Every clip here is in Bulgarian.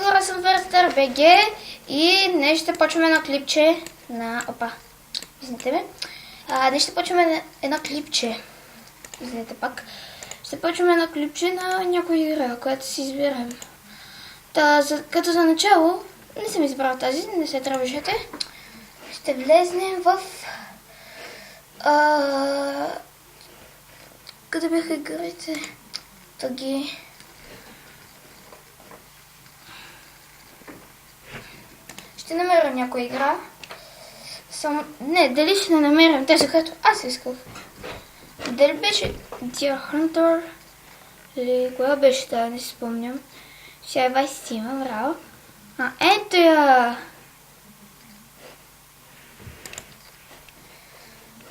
хора, съм Верстър БГ и днес ще почваме едно клипче на... Опа, извините ме. Днес ще почваме едно клипче. Извинете пак. Ще почваме едно клипче на някоя игра, която си изберем. Като за начало, не съм избрал тази, не се тръбвайте. Ще влезнем в... Къде бяха игрите? Таги... Ще намеря някоя игра. Не, дали ще не намерям тези, които аз исках. Дали беше Deer Hunter? Или коя беше тази, не си спомням. Сега е Vice Team, браво. Ето я!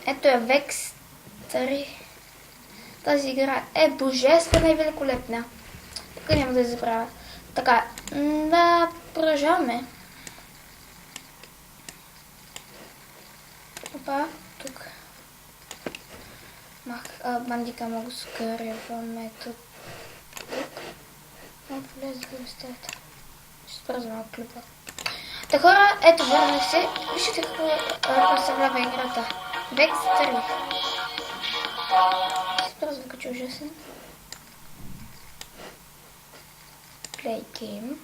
Ето я Vex 3. Тази игра е божествена и великолепна. Тук няма да я забравя. Така, да продължаваме. Опа, тук. Бандика много скъряваме тук. Влезе в стаята. Ще спра за малко клипа. Та хора, ето върнах се. Вижте какво представлява играта. Vex 3. Спра звука, че ужасен. Play game.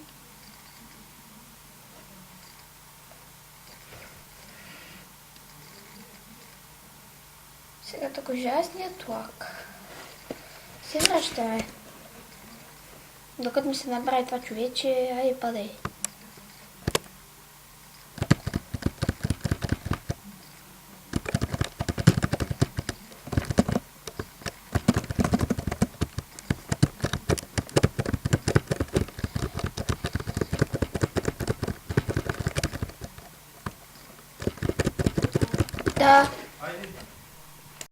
Сега тук ужасният лак. Се връщаме. Докато ми се направи това човече, айде падай. Да.